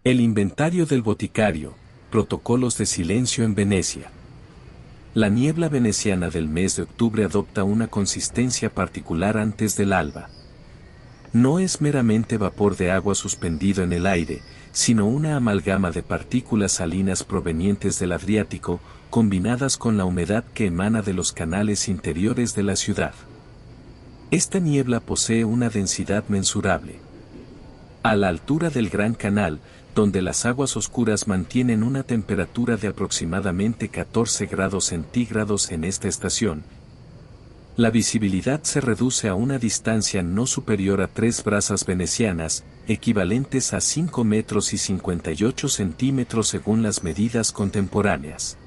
El inventario del boticario, protocolos de silencio en Venecia. La niebla veneciana del mes de octubre adopta una consistencia particular antes del alba. No es meramente vapor de agua suspendido en el aire, sino una amalgama de partículas salinas provenientes del Adriático, combinadas con la humedad que emana de los canales interiores de la ciudad. Esta niebla posee una densidad mensurable. A la altura del Gran Canal, donde las aguas oscuras mantienen una temperatura de aproximadamente 14 grados centígrados en esta estación, la visibilidad se reduce a una distancia no superior a 3 brazas venecianas, equivalentes a 5 metros y 58 centímetros según las medidas contemporáneas.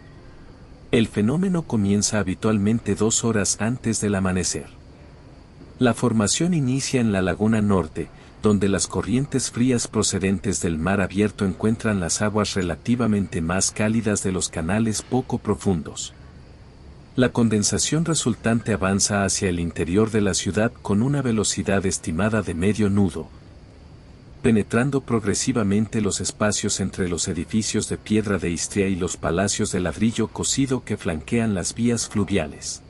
El fenómeno comienza habitualmente 2 horas antes del amanecer. La formación inicia en la laguna norte, donde las corrientes frías procedentes del mar abierto encuentran las aguas relativamente más cálidas de los canales poco profundos. La condensación resultante avanza hacia el interior de la ciudad con una velocidad estimada de medio nudo, penetrando progresivamente los espacios entre los edificios de piedra de Istria y los palacios de ladrillo cocido que flanquean las vías fluviales.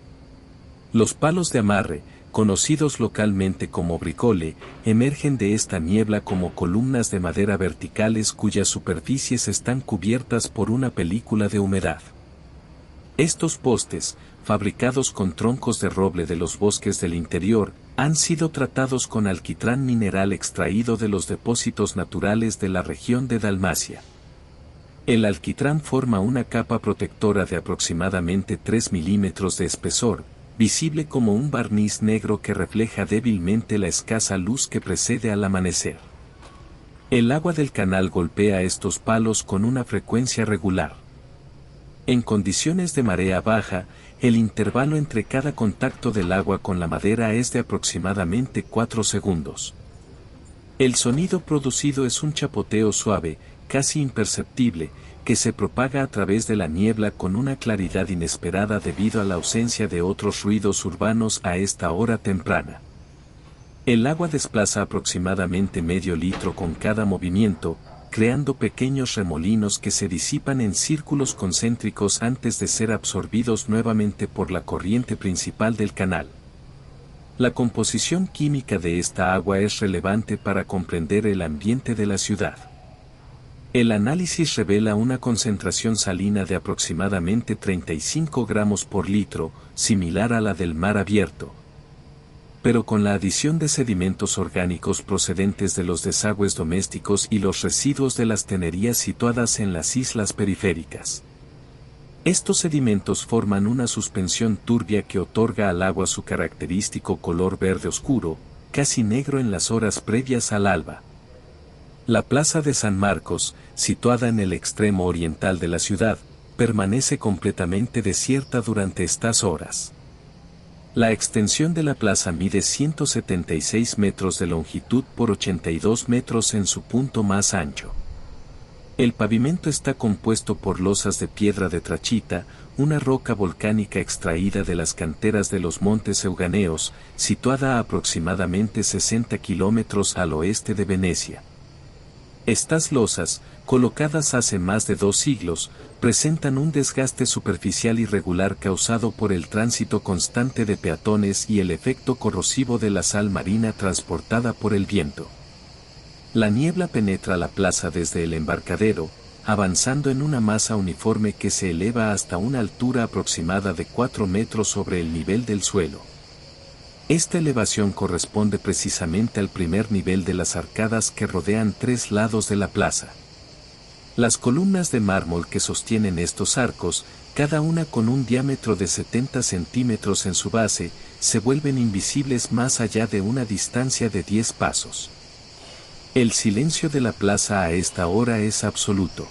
Los palos de amarre, conocidos localmente como bricole, emergen de esta niebla como columnas de madera verticales cuyas superficies están cubiertas por una película de humedad. Estos postes, fabricados con troncos de roble de los bosques del interior, han sido tratados con alquitrán mineral extraído de los depósitos naturales de la región de Dalmacia. El alquitrán forma una capa protectora de aproximadamente 3 milímetros de espesor, visible como un barniz negro que refleja débilmente la escasa luz que precede al amanecer. El agua del canal golpea estos palos con una frecuencia regular. En condiciones de marea baja, el intervalo entre cada contacto del agua con la madera es de aproximadamente 4 segundos. El sonido producido es un chapoteo suave, casi imperceptible, que se propaga a través de la niebla con una claridad inesperada debido a la ausencia de otros ruidos urbanos a esta hora temprana. El agua desplaza aproximadamente medio litro con cada movimiento, creando pequeños remolinos que se disipan en círculos concéntricos antes de ser absorbidos nuevamente por la corriente principal del canal. La composición química de esta agua es relevante para comprender el ambiente de la ciudad. El análisis revela una concentración salina de aproximadamente 35 gramos por litro, similar a la del mar abierto, pero con la adición de sedimentos orgánicos procedentes de los desagües domésticos y los residuos de las tenerías situadas en las islas periféricas. Estos sedimentos forman una suspensión turbia que otorga al agua su característico color verde oscuro, casi negro en las horas previas al alba. La plaza de San Marcos, situada en el extremo oriental de la ciudad, permanece completamente desierta durante estas horas. La extensión de la plaza mide 176 metros de longitud por 82 metros en su punto más ancho. El pavimento está compuesto por losas de piedra de trachita, una roca volcánica extraída de las canteras de los montes Euganeos, situada a aproximadamente 60 kilómetros al oeste de Venecia. Estas losas, colocadas hace más de 2 siglos, presentan un desgaste superficial irregular causado por el tránsito constante de peatones y el efecto corrosivo de la sal marina transportada por el viento. La niebla penetra la plaza desde el embarcadero, avanzando en una masa uniforme que se eleva hasta una altura aproximada de 4 metros sobre el nivel del suelo. Esta elevación corresponde precisamente al primer nivel de las arcadas que rodean 3 lados de la plaza. Las columnas de mármol que sostienen estos arcos, cada una con un diámetro de 70 centímetros en su base, se vuelven invisibles más allá de una distancia de 10 pasos. El silencio de la plaza a esta hora es absoluto.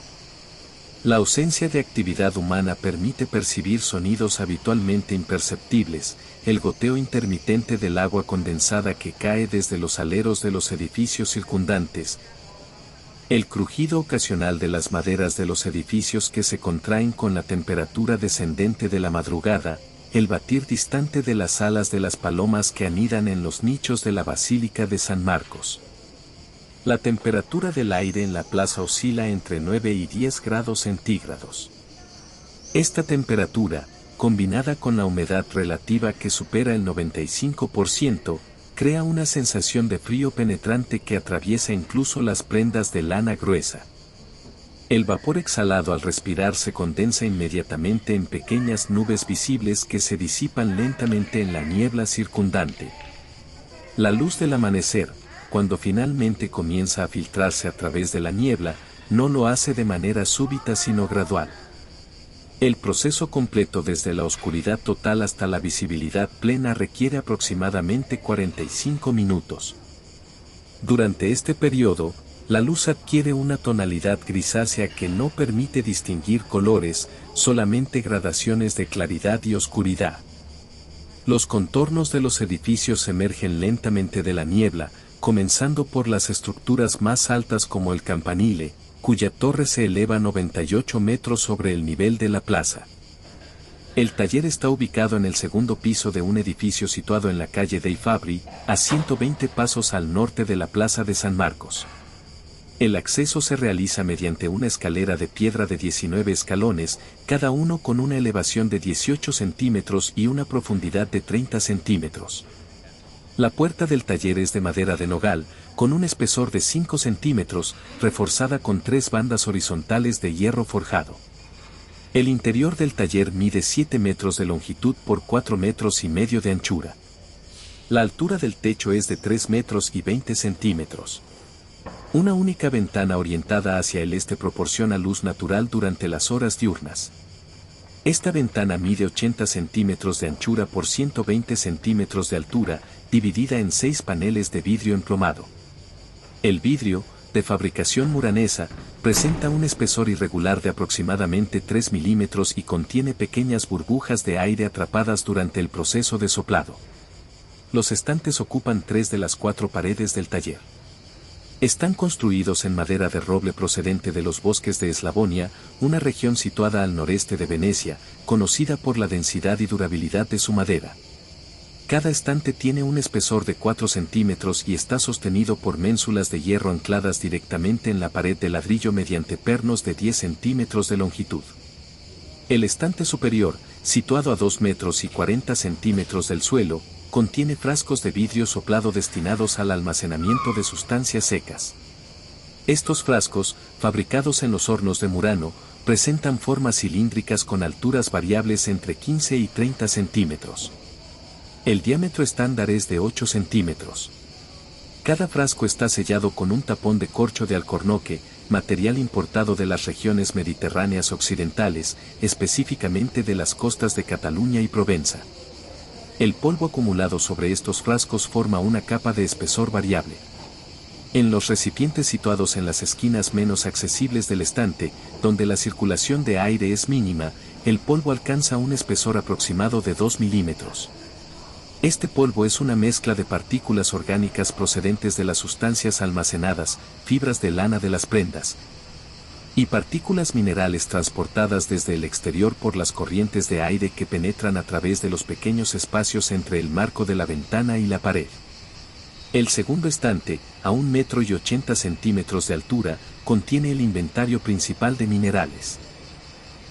La ausencia de actividad humana permite percibir sonidos habitualmente imperceptibles, el goteo intermitente del agua condensada que cae desde los aleros de los edificios circundantes, el crujido ocasional de las maderas de los edificios que se contraen con la temperatura descendente de la madrugada, el batir distante de las alas de las palomas que anidan en los nichos de la Basílica de San Marcos. La temperatura del aire en la plaza oscila entre 9 y 10 grados centígrados. Esta temperatura, combinada con la humedad relativa que supera el 95%, crea una sensación de frío penetrante que atraviesa incluso las prendas de lana gruesa. El vapor exhalado al respirar se condensa inmediatamente en pequeñas nubes visibles que se disipan lentamente en la niebla circundante. La luz del amanecer, cuando finalmente comienza a filtrarse a través de la niebla, no lo hace de manera súbita sino gradual. El proceso completo desde la oscuridad total hasta la visibilidad plena requiere aproximadamente 45 minutos. Durante este periodo, la luz adquiere una tonalidad grisácea que no permite distinguir colores, solamente gradaciones de claridad y oscuridad. Los contornos de los edificios emergen lentamente de la niebla, comenzando por las estructuras más altas como el campanile, cuya torre se eleva 98 metros sobre el nivel de la plaza. El taller está ubicado en el segundo piso de un edificio situado en la calle dei Fabbri, a 120 pasos al norte de la plaza de San Marcos. El acceso se realiza mediante una escalera de piedra de 19 escalones, cada uno con una elevación de 18 centímetros y una profundidad de 30 centímetros. La puerta del taller es de madera de nogal, con un espesor de 5 centímetros, reforzada con 3 bandas horizontales de hierro forjado. El interior del taller mide 7 metros de longitud por 4 metros y medio de anchura. La altura del techo es de 3 metros y 20 centímetros. Una única ventana orientada hacia el este proporciona luz natural durante las horas diurnas. Esta ventana mide 80 centímetros de anchura por 120 centímetros de altura, dividida en 6 paneles de vidrio emplomado. El vidrio, de fabricación muranesa, presenta un espesor irregular de aproximadamente 3 milímetros y contiene pequeñas burbujas de aire atrapadas durante el proceso de soplado. Los estantes ocupan 3 de las 4 paredes del taller. Están construidos en madera de roble procedente de los bosques de Eslavonia, una región situada al noreste de Venecia, conocida por la densidad y durabilidad de su madera. Cada estante tiene un espesor de 4 centímetros y está sostenido por ménsulas de hierro ancladas directamente en la pared de ladrillo mediante pernos de 10 centímetros de longitud. El estante superior, situado a 2 metros y 40 centímetros del suelo, contiene frascos de vidrio soplado destinados al almacenamiento de sustancias secas. Estos frascos, fabricados en los hornos de Murano, presentan formas cilíndricas con alturas variables entre 15 y 30 centímetros. El diámetro estándar es de 8 centímetros. Cada frasco está sellado con un tapón de corcho de alcornoque, material importado de las regiones mediterráneas occidentales, específicamente de las costas de Cataluña y Provenza. El polvo acumulado sobre estos frascos forma una capa de espesor variable. En los recipientes situados en las esquinas menos accesibles del estante, donde la circulación de aire es mínima, el polvo alcanza un espesor aproximado de 2 milímetros. Este polvo es una mezcla de partículas orgánicas procedentes de las sustancias almacenadas, fibras de lana de las prendas, y partículas minerales transportadas desde el exterior por las corrientes de aire que penetran a través de los pequeños espacios entre el marco de la ventana y la pared. El segundo estante, a 1,80 m de altura, contiene el inventario principal de minerales.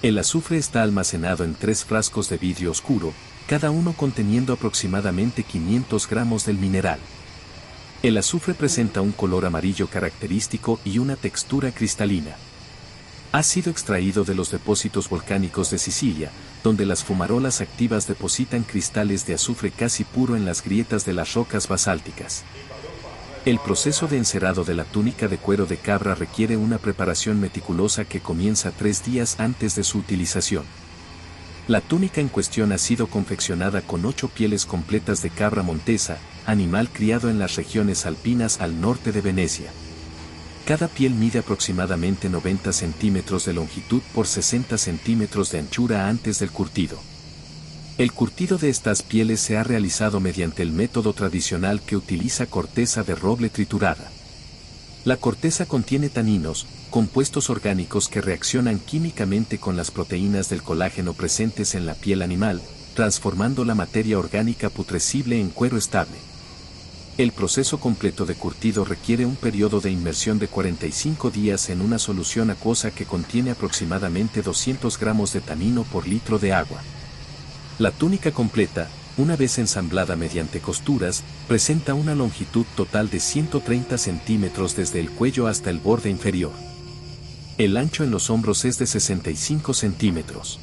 El azufre está almacenado en 3 frascos de vidrio oscuro, cada uno conteniendo aproximadamente 500 gramos del mineral. El azufre presenta un color amarillo característico y una textura cristalina. Ha sido extraído de los depósitos volcánicos de Sicilia, donde las fumarolas activas depositan cristales de azufre casi puro en las grietas de las rocas basálticas. El proceso de encerado de la túnica de cuero de cabra requiere una preparación meticulosa que comienza 3 días antes de su utilización. La túnica en cuestión ha sido confeccionada con 8 pieles completas de cabra montesa, animal criado en las regiones alpinas al norte de Venecia. Cada piel mide aproximadamente 90 centímetros de longitud por 60 centímetros de anchura antes del curtido. El curtido de estas pieles se ha realizado mediante el método tradicional que utiliza corteza de roble triturada. La corteza contiene taninos, compuestos orgánicos que reaccionan químicamente con las proteínas del colágeno presentes en la piel animal, transformando la materia orgánica putrescible en cuero estable. El proceso completo de curtido requiere un periodo de inmersión de 45 días en una solución acuosa que contiene aproximadamente 200 gramos de tanino por litro de agua. La túnica completa, una vez ensamblada mediante costuras, presenta una longitud total de 130 centímetros desde el cuello hasta el borde inferior. El ancho en los hombros es de 65 centímetros.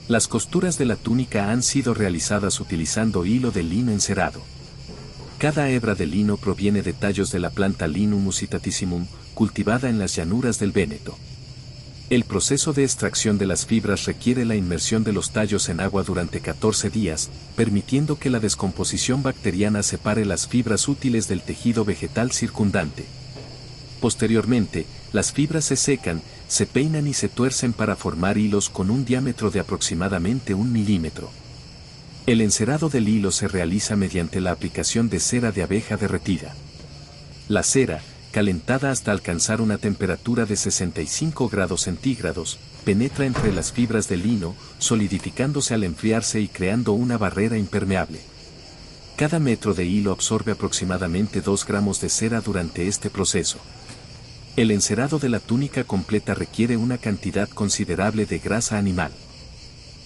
Las costuras de la túnica han sido realizadas utilizando hilo de lino encerado. Cada hebra de lino proviene de tallos de la planta Linum muscitatissimum, cultivada en las llanuras del Véneto. El proceso de extracción de las fibras requiere la inmersión de los tallos en agua durante 14 días, permitiendo que la descomposición bacteriana separe las fibras útiles del tejido vegetal circundante. Posteriormente, las fibras se secan, se peinan y se tuercen para formar hilos con un diámetro de aproximadamente 1 milímetro. El encerado del hilo se realiza mediante la aplicación de cera de abeja derretida. La cera, calentada hasta alcanzar una temperatura de 65 grados centígrados, penetra entre las fibras del lino, solidificándose al enfriarse y creando una barrera impermeable. Cada metro de hilo absorbe aproximadamente 2 gramos de cera durante este proceso. El encerado de la túnica completa requiere una cantidad considerable de grasa animal.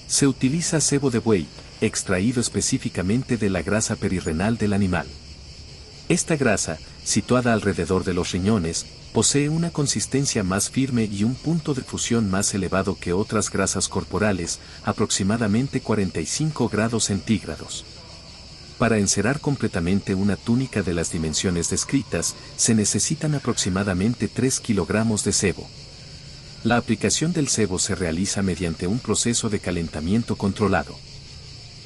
Se utiliza sebo de buey, extraído específicamente de la grasa perirrenal del animal. Esta grasa, situada alrededor de los riñones, posee una consistencia más firme y un punto de fusión más elevado que otras grasas corporales, aproximadamente 45 grados centígrados. Para encerar completamente una túnica de las dimensiones descritas, se necesitan aproximadamente 3 kilogramos de sebo. La aplicación del sebo se realiza mediante un proceso de calentamiento controlado.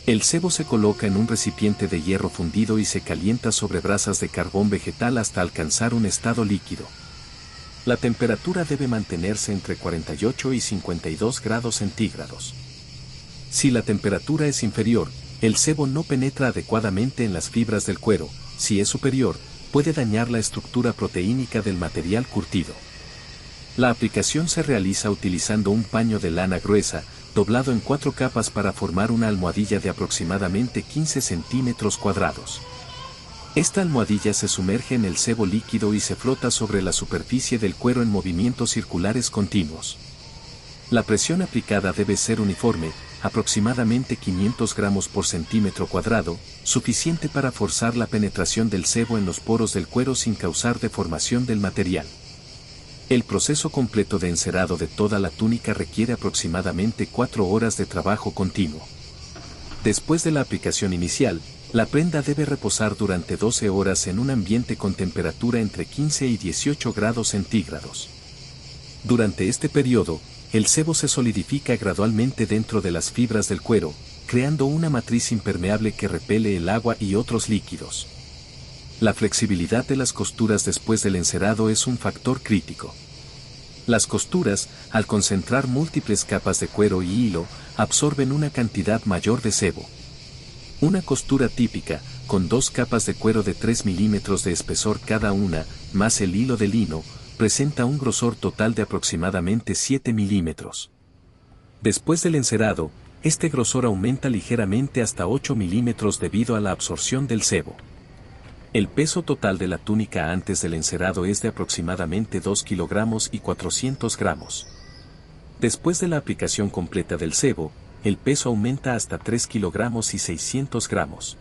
El sebo se coloca en un recipiente de hierro fundido y se calienta sobre brasas de carbón vegetal hasta alcanzar un estado líquido. La temperatura debe mantenerse entre 48 y 52 grados centígrados. Si la temperatura es inferior, el sebo no penetra adecuadamente en las fibras del cuero. Si es superior, puede dañar la estructura proteínica del material curtido. La aplicación se realiza utilizando un paño de lana gruesa, doblado en 4 capas para formar una almohadilla de aproximadamente 15 centímetros cuadrados. Esta almohadilla se sumerge en el sebo líquido y se flota sobre la superficie del cuero en movimientos circulares continuos. La presión aplicada debe ser uniforme, aproximadamente 500 gramos por centímetro cuadrado, suficiente para forzar la penetración del sebo en los poros del cuero sin causar deformación del material. El proceso completo de encerado de toda la túnica requiere aproximadamente 4 horas de trabajo continuo. Después de la aplicación inicial, la prenda debe reposar durante 12 horas en un ambiente con temperatura entre 15 y 18 grados centígrados. Durante este periodo, el sebo se solidifica gradualmente dentro de las fibras del cuero, creando una matriz impermeable que repele el agua y otros líquidos. La flexibilidad de las costuras después del encerado es un factor crítico. Las costuras, al concentrar múltiples capas de cuero y hilo, absorben una cantidad mayor de sebo. Una costura típica, con 2 capas de cuero de 3 milímetros de espesor cada una, más el hilo de lino, presenta un grosor total de aproximadamente 7 milímetros. Después del encerado, este grosor aumenta ligeramente hasta 8 milímetros debido a la absorción del sebo. El peso total de la túnica antes del encerado es de aproximadamente 2 kilogramos y 400 gramos. Después de la aplicación completa del sebo, el peso aumenta hasta 3 kilogramos y 600 gramos.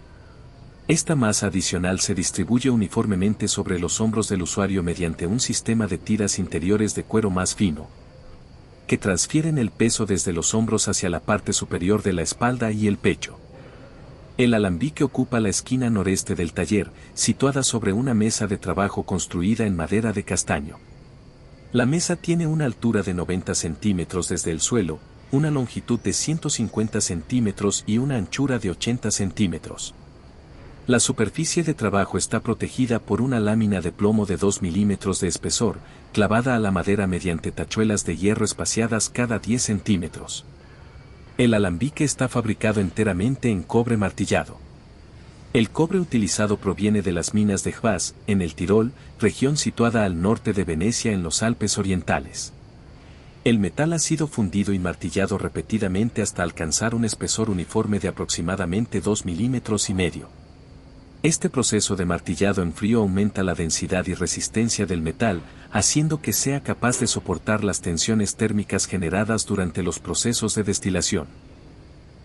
Esta masa adicional se distribuye uniformemente sobre los hombros del usuario mediante un sistema de tiras interiores de cuero más fino, que transfieren el peso desde los hombros hacia la parte superior de la espalda y el pecho. El alambique ocupa la esquina noreste del taller, situada sobre una mesa de trabajo construida en madera de castaño. La mesa tiene una altura de 90 centímetros desde el suelo, una longitud de 150 centímetros y una anchura de 80 centímetros. La superficie de trabajo está protegida por una lámina de plomo de 2 milímetros de espesor, clavada a la madera mediante tachuelas de hierro espaciadas cada 10 centímetros. El alambique está fabricado enteramente en cobre martillado. El cobre utilizado proviene de las minas de Gvas, en el Tirol, región situada al norte de Venecia en los Alpes orientales. El metal ha sido fundido y martillado repetidamente hasta alcanzar un espesor uniforme de aproximadamente 2 milímetros y medio. Este proceso de martillado en frío aumenta la densidad y resistencia del metal, haciendo que sea capaz de soportar las tensiones térmicas generadas durante los procesos de destilación.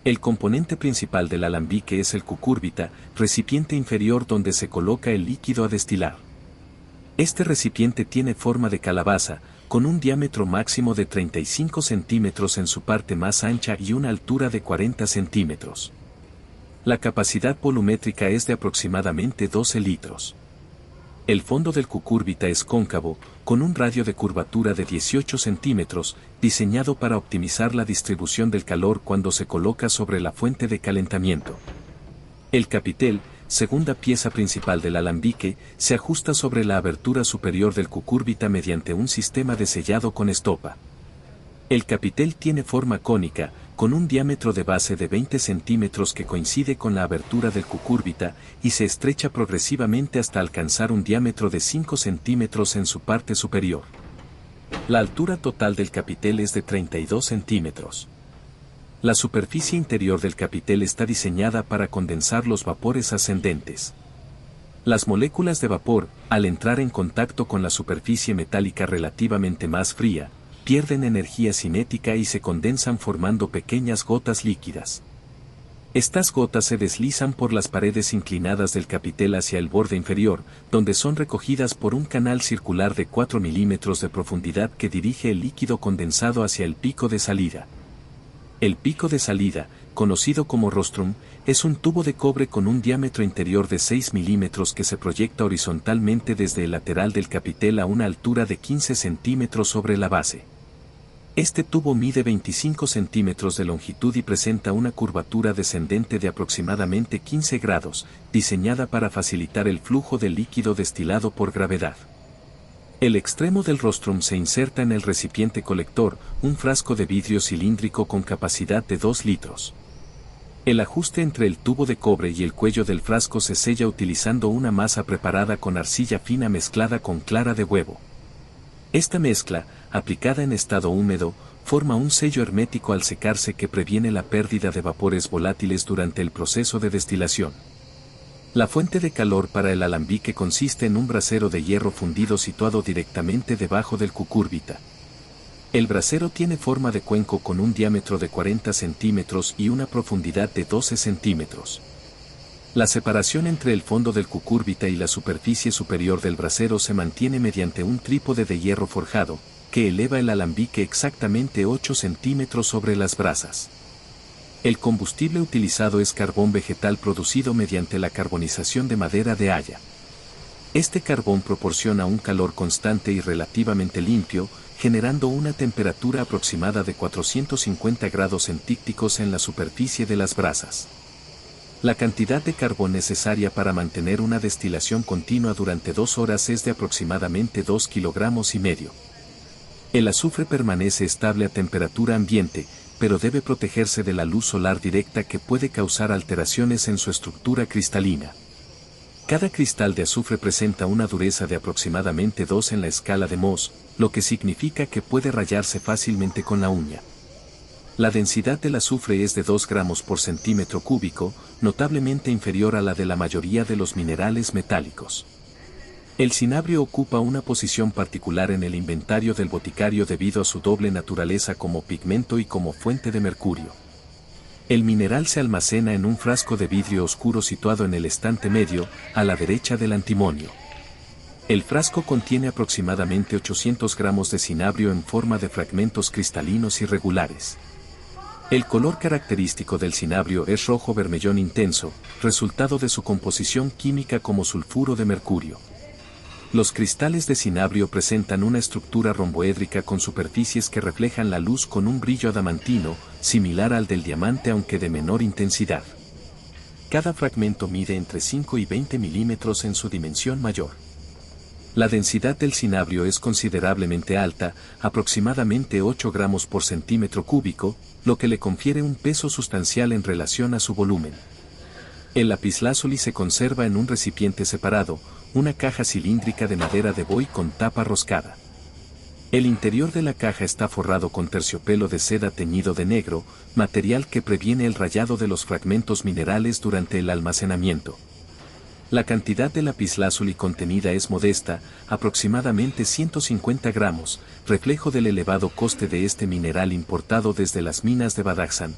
El componente principal del alambique es el cucúrbita, recipiente inferior donde se coloca el líquido a destilar. Este recipiente tiene forma de calabaza, con un diámetro máximo de 35 centímetros en su parte más ancha y una altura de 40 centímetros. La capacidad volumétrica es de aproximadamente 12 litros. El fondo del cucúrbita es cóncavo, con un radio de curvatura de 18 centímetros, diseñado para optimizar la distribución del calor cuando se coloca sobre la fuente de calentamiento. El capitel, segunda pieza principal del alambique, se ajusta sobre la abertura superior del cucúrbita mediante un sistema de sellado con estopa. El capitel tiene forma cónica, con un diámetro de base de 20 centímetros que coincide con la abertura del cucúrbita y se estrecha progresivamente hasta alcanzar un diámetro de 5 centímetros en su parte superior. La altura total del capitel es de 32 centímetros. La superficie interior del capitel está diseñada para condensar los vapores ascendentes. Las moléculas de vapor, al entrar en contacto con la superficie metálica relativamente más fría, pierden energía cinética y se condensan formando pequeñas gotas líquidas. Estas gotas se deslizan por las paredes inclinadas del capitel hacia el borde inferior, donde son recogidas por un canal circular de 4 milímetros de profundidad que dirige el líquido condensado hacia el pico de salida. El pico de salida, conocido como rostrum, es un tubo de cobre con un diámetro interior de 6 milímetros que se proyecta horizontalmente desde el lateral del capitel a una altura de 15 centímetros sobre la base. Este tubo mide 25 centímetros de longitud y presenta una curvatura descendente de aproximadamente 15 grados, diseñada para facilitar el flujo del líquido destilado por gravedad. El extremo del rostrum se inserta en el recipiente colector, un frasco de vidrio cilíndrico con capacidad de 2 litros. El ajuste entre el tubo de cobre y el cuello del frasco se sella utilizando una masa preparada con arcilla fina mezclada con clara de huevo. Esta mezcla, aplicada en estado húmedo, forma un sello hermético al secarse que previene la pérdida de vapores volátiles durante el proceso de destilación. La fuente de calor para el alambique consiste en un brasero de hierro fundido situado directamente debajo del cucúrbita. El brasero tiene forma de cuenco con un diámetro de 40 centímetros y una profundidad de 12 centímetros. La separación entre el fondo del cucúrbita y la superficie superior del brasero se mantiene mediante un trípode de hierro forjado, que eleva el alambique exactamente 8 centímetros sobre las brasas. El combustible utilizado es carbón vegetal producido mediante la carbonización de madera de haya. Este carbón proporciona un calor constante y relativamente limpio, generando una temperatura aproximada de 450 grados centígrados en la superficie de las brasas. La cantidad de carbón necesaria para mantener una destilación continua durante 2 horas es de aproximadamente 2,5 kilogramos. El azufre permanece estable a temperatura ambiente, pero debe protegerse de la luz solar directa que puede causar alteraciones en su estructura cristalina. Cada cristal de azufre presenta una dureza de aproximadamente 2 en la escala de Mohs, lo que significa que puede rayarse fácilmente con la uña. La densidad del azufre es de 2 gramos por centímetro cúbico, notablemente inferior a la de la mayoría de los minerales metálicos. El cinabrio ocupa una posición particular en el inventario del boticario debido a su doble naturaleza como pigmento y como fuente de mercurio. El mineral se almacena en un frasco de vidrio oscuro situado en el estante medio, a la derecha del antimonio. El frasco contiene aproximadamente 800 gramos de cinabrio en forma de fragmentos cristalinos irregulares. El color característico del cinabrio es rojo vermellón intenso, resultado de su composición química como sulfuro de mercurio. Los cristales de cinabrio presentan una estructura romboédrica con superficies que reflejan la luz con un brillo adamantino, similar al del diamante aunque de menor intensidad. Cada fragmento mide entre 5 y 20 milímetros en su dimensión mayor. La densidad del cinabrio es considerablemente alta, aproximadamente 8 gramos por centímetro cúbico, lo que le confiere un peso sustancial en relación a su volumen. El lapislázuli se conserva en un recipiente separado, una caja cilíndrica de madera de buey con tapa roscada. El interior de la caja está forrado con terciopelo de seda teñido de negro, material que previene el rayado de los fragmentos minerales durante el almacenamiento. La cantidad de lapislázuli contenida es modesta, aproximadamente 150 gramos, reflejo del elevado coste de este mineral importado desde las minas de Badakhshan,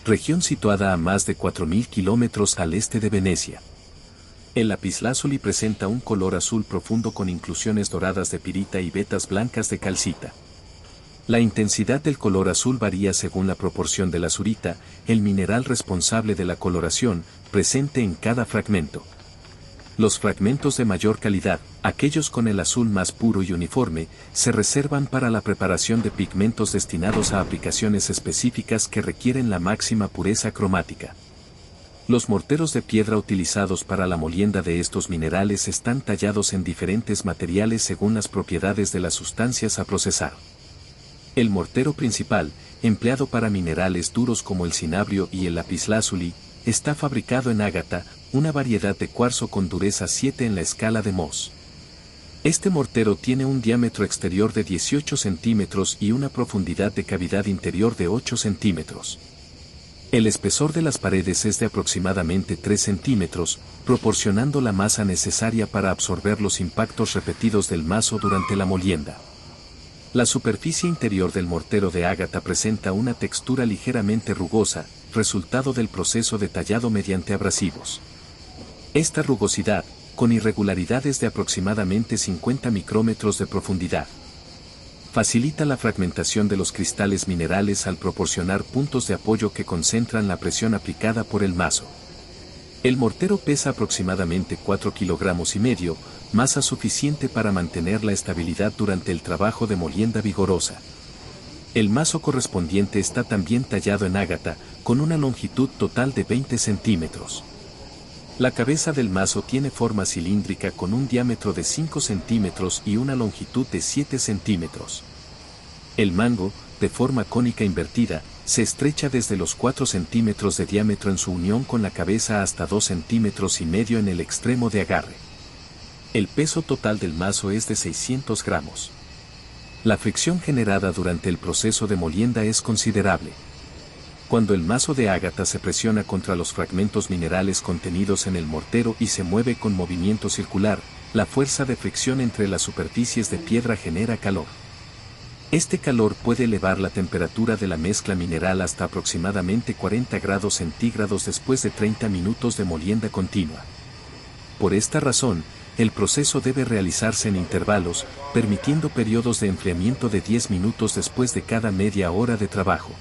región situada a más de 4.000 kilómetros al este de Venecia. El lapislázuli presenta un color azul profundo con inclusiones doradas de pirita y vetas blancas de calcita. La intensidad del color azul varía según la proporción de la azurita, el mineral responsable de la coloración, presente en cada fragmento. Los fragmentos de mayor calidad, aquellos con el azul más puro y uniforme, se reservan para la preparación de pigmentos destinados a aplicaciones específicas que requieren la máxima pureza cromática. Los morteros de piedra utilizados para la molienda de estos minerales están tallados en diferentes materiales según las propiedades de las sustancias a procesar. El mortero principal, empleado para minerales duros como el cinabrio y el lapislázuli, está fabricado en ágata, una variedad de cuarzo con dureza 7 en la escala de Mohs. Este mortero tiene un diámetro exterior de 18 centímetros y una profundidad de cavidad interior de 8 centímetros. El espesor de las paredes es de aproximadamente 3 centímetros, proporcionando la masa necesaria para absorber los impactos repetidos del mazo durante la molienda. La superficie interior del mortero de ágata presenta una textura ligeramente rugosa, resultado del proceso de tallado mediante abrasivos. Esta rugosidad, con irregularidades de aproximadamente 50 micrómetros de profundidad, facilita la fragmentación de los cristales minerales al proporcionar puntos de apoyo que concentran la presión aplicada por el mazo. El mortero pesa aproximadamente 4,5 kilogramos, masa suficiente para mantener la estabilidad durante el trabajo de molienda vigorosa. El mazo correspondiente está también tallado en ágata, con una longitud total de 20 centímetros. La cabeza del mazo tiene forma cilíndrica con un diámetro de 5 centímetros y una longitud de 7 centímetros. El mango, de forma cónica invertida, se estrecha desde los 4 centímetros de diámetro en su unión con la cabeza hasta 2,5 centímetros en el extremo de agarre. El peso total del mazo es de 600 gramos. La fricción generada durante el proceso de molienda es considerable. Cuando el mazo de ágata se presiona contra los fragmentos minerales contenidos en el mortero y se mueve con movimiento circular, la fuerza de fricción entre las superficies de piedra genera calor. Este calor puede elevar la temperatura de la mezcla mineral hasta aproximadamente 40 grados centígrados después de 30 minutos de molienda continua. Por esta razón, el proceso debe realizarse en intervalos, permitiendo periodos de enfriamiento de 10 minutos después de cada media hora de trabajo.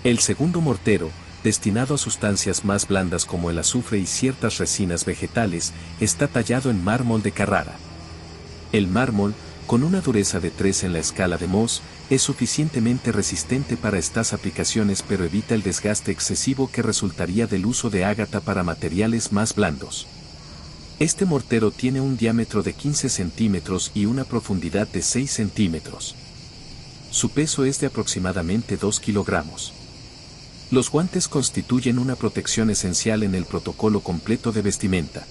El segundo mortero, destinado a sustancias más blandas como el azufre y ciertas resinas vegetales, está tallado en mármol de Carrara. El mármol, con una dureza de 3 en la escala de Mohs, es suficientemente resistente para estas aplicaciones pero evita el desgaste excesivo que resultaría del uso de ágata para materiales más blandos. Este mortero tiene un diámetro de 15 centímetros y una profundidad de 6 centímetros. Su peso es de aproximadamente 2 kilogramos. Los guantes constituyen una protección esencial en el protocolo completo de vestimenta.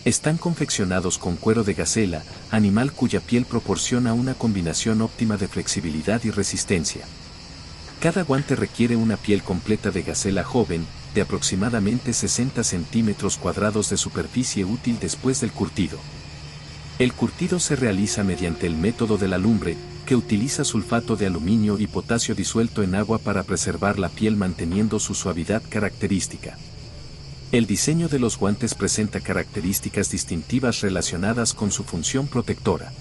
Están confeccionados con cuero de gacela, animal cuya piel proporciona una combinación óptima de flexibilidad y resistencia. Cada guante requiere una piel completa de gacela joven, de aproximadamente 60 centímetros cuadrados de superficie útil después del curtido. El curtido se realiza mediante el método de la lumbre, que utiliza sulfato de aluminio y potasio disuelto en agua para preservar la piel manteniendo su suavidad característica. El diseño de los guantes presenta características distintivas relacionadas con su función protectora.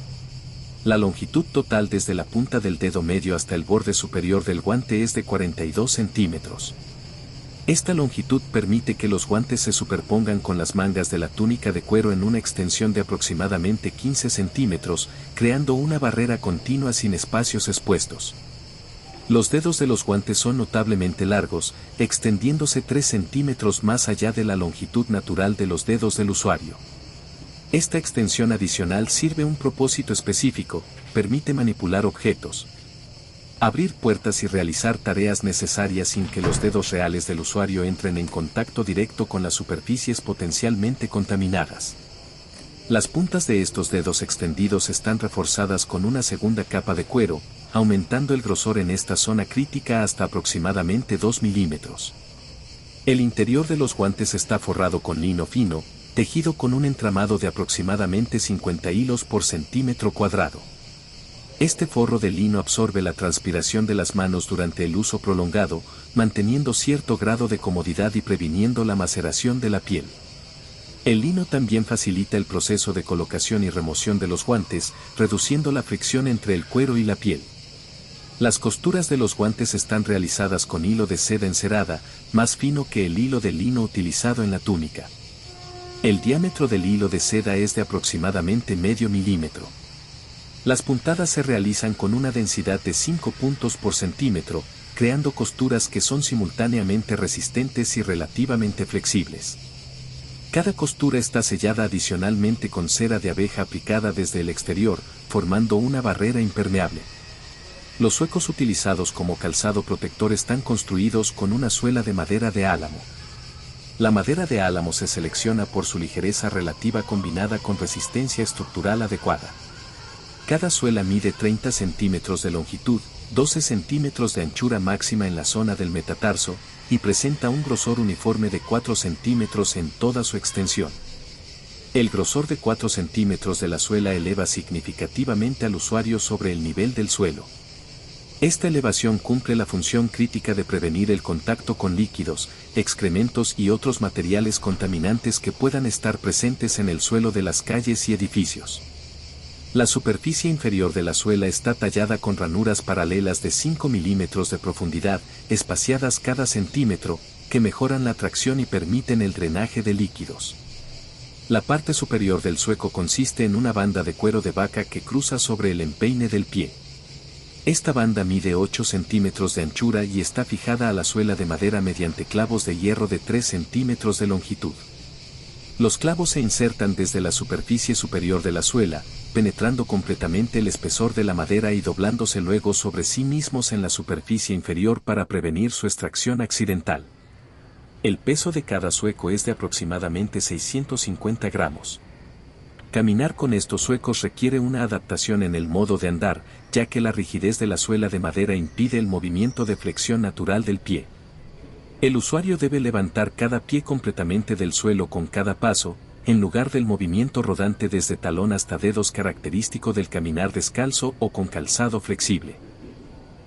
La longitud total desde la punta del dedo medio hasta el borde superior del guante es de 42 centímetros. Esta longitud permite que los guantes se superpongan con las mangas de la túnica de cuero en una extensión de aproximadamente 15 centímetros, creando una barrera continua sin espacios expuestos. Los dedos de los guantes son notablemente largos, extendiéndose 3 centímetros más allá de la longitud natural de los dedos del usuario. Esta extensión adicional sirve un propósito específico, permite manipular objetos, abrir puertas y realizar tareas necesarias sin que los dedos reales del usuario entren en contacto directo con las superficies potencialmente contaminadas. Las puntas de estos dedos extendidos están reforzadas con una segunda capa de cuero, aumentando el grosor en esta zona crítica hasta aproximadamente 2 milímetros. El interior de los guantes está forrado con lino fino, tejido con un entramado de aproximadamente 50 hilos por centímetro cuadrado. Este forro de lino absorbe la transpiración de las manos durante el uso prolongado, manteniendo cierto grado de comodidad y previniendo la maceración de la piel. El lino también facilita el proceso de colocación y remoción de los guantes, reduciendo la fricción entre el cuero y la piel. Las costuras de los guantes están realizadas con hilo de seda encerada, más fino que el hilo de lino utilizado en la túnica. El diámetro del hilo de seda es de aproximadamente medio milímetro. Las puntadas se realizan con una densidad de 5 puntos por centímetro, creando costuras que son simultáneamente resistentes y relativamente flexibles. Cada costura está sellada adicionalmente con cera de abeja aplicada desde el exterior, formando una barrera impermeable. Los huecos utilizados como calzado protector están construidos con una suela de madera de álamo. La madera de álamo se selecciona por su ligereza relativa combinada con resistencia estructural adecuada. Cada suela mide 30 centímetros de longitud, 12 centímetros de anchura máxima en la zona del metatarso, y presenta un grosor uniforme de 4 centímetros en toda su extensión. El grosor de 4 centímetros de la suela eleva significativamente al usuario sobre el nivel del suelo. Esta elevación cumple la función crítica de prevenir el contacto con líquidos, excrementos y otros materiales contaminantes que puedan estar presentes en el suelo de las calles y edificios. La superficie inferior de la suela está tallada con ranuras paralelas de 5 milímetros de profundidad, espaciadas cada centímetro, que mejoran la tracción y permiten el drenaje de líquidos. La parte superior del zueco consiste en una banda de cuero de vaca que cruza sobre el empeine del pie. Esta banda mide 8 centímetros de anchura y está fijada a la suela de madera mediante clavos de hierro de 3 centímetros de longitud. Los clavos se insertan desde la superficie superior de la suela, penetrando completamente el espesor de la madera y doblándose luego sobre sí mismos en la superficie inferior para prevenir su extracción accidental. El peso de cada zueco es de aproximadamente 650 gramos. Caminar con estos zuecos requiere una adaptación en el modo de andar, ya que la rigidez de la suela de madera impide el movimiento de flexión natural del pie. El usuario debe levantar cada pie completamente del suelo con cada paso, en lugar del movimiento rodante desde talón hasta dedos característico del caminar descalzo o con calzado flexible.